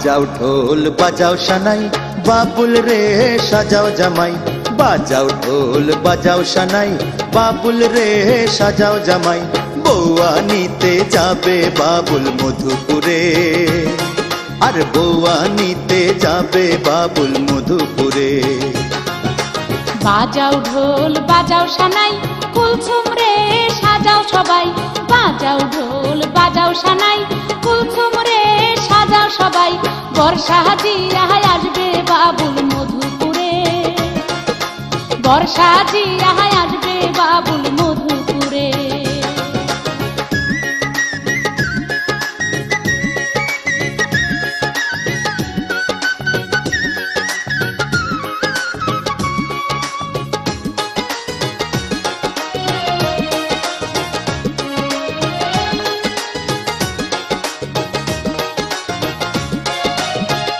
বাজাও ঢোল বাজাও সানাই বাবুল রে সাজাও জামাই বাজাও ঢোল বাজাও সানাই বাবুল রে সাজাও জামাই বউয়া নিতে যাবে বাবুল মধুপুরে আর বউয়া নিতে যাবে বাবুল মধুপুরে বাজাও ঢোল বাজাও সানাই কুলসুম রে সাজাও সবাই বাজাও ঢোল বাজাও সানাই কুলসুম রে সাজাও সবাই বর্ষা জিয়া আসবে বাবুল মধুপুরে বর্ষা জিয়া আসবে বাবুল মধুপুরে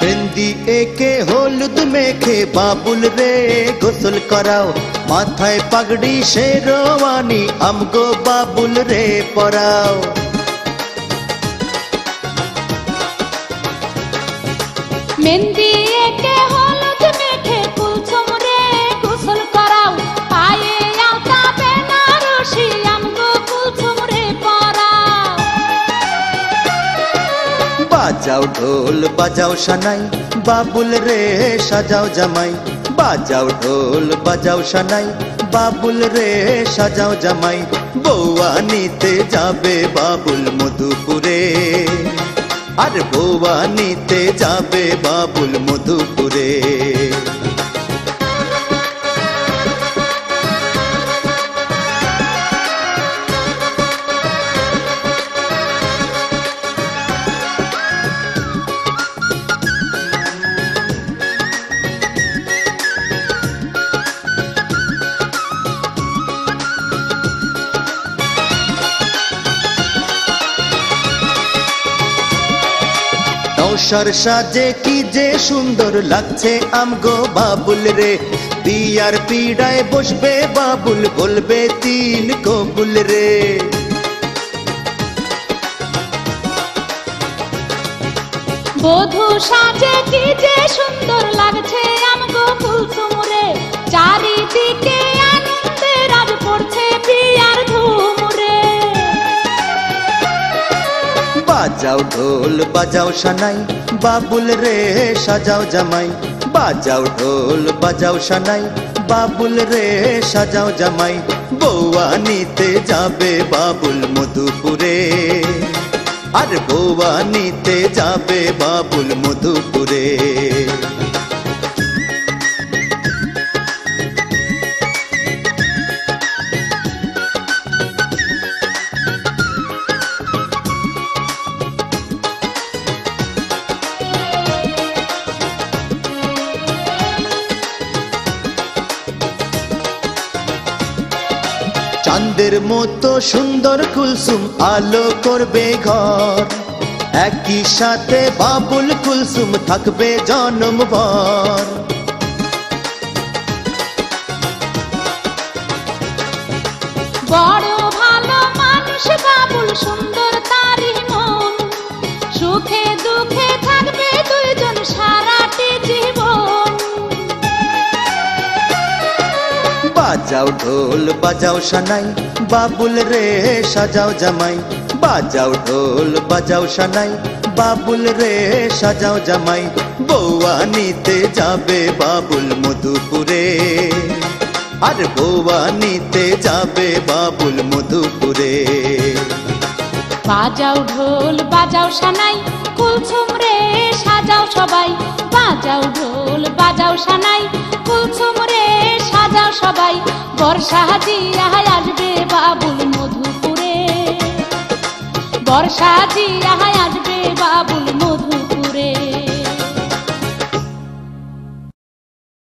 মেহেন্দি একে হলুদ মেখে বাবুল রে গোসল করাও মাথায় পাগড়ি শেরওয়ানি আমগো বাবুল রে পরাও মেহেন্দি একে হলুদ মেখে কুলসুম রে গোসল করাও পায়ে আলতা বেনারসি আমগো কুলসুম রে পরাও বাজাও ঢোল বাজাও সানাই বাবুল রে সাজাও জামাই বাজাও ঢোল বাজাও সানাই বাবুল রে সাজাও জামাই বউয়া নিতে যাবে বাবুল মধুপুরে আর বউয়া নিতে যাবে বাবুল মধুপুরে নৌশার সাজে কি যে সুন্দর লাগছে আমগো বাবুল রে বিয়ার পিড়ায় বসবে বাবুল বলবে তিন কবুল রে বধূ সাজে কি যে সুন্দর লাগছে আমগো কুলসুম রে চারিদিকে আনন্দে রাজ পড়ছে বিয়ার ধুম রে বাজাও ঢোল বাজাও সানাই বাবুল রে সাজাও জামাই বাজাও ঢোল বাজাও সানাই বাবুল রে সাজাও জামাই বউয়া নিতে যাবে বাবুল মধুপুরে আর বউয়া নিতে যাবে বাবুল মধুপুরে চাঁদের মতো সুন্দর কুলসুম আলো করবে ঘর একই সাথে বাবুল কুলসুম থাকবে জন্মভর বড় ভালো মানুষ বাবুল সুন্দর তারি মন সুখে দুঃখে থাকবে দুইজন সারাটি জীবন বাজাও ঢোল বাজাও সানাই বাবুল রে সাজাও জামাই বাজাও ঢোল বাজাও সানাই বাবুল রে সাজাও জামাই বউয়া নিতে যাবে বাবুল মধুপুরে আর বউয়া নিতে যাবে বাবুল মধুপুরে বাজাও ঢোল বাজাও সানাই কুলসুম রে সাজাও সবাই বাজাও ঢোল বাজাও সানাই কুলসুম রে সাজাও সবাই বর্ষা জিয়া আসবে বাবুল মধুপুরে বর্ষা জিয়া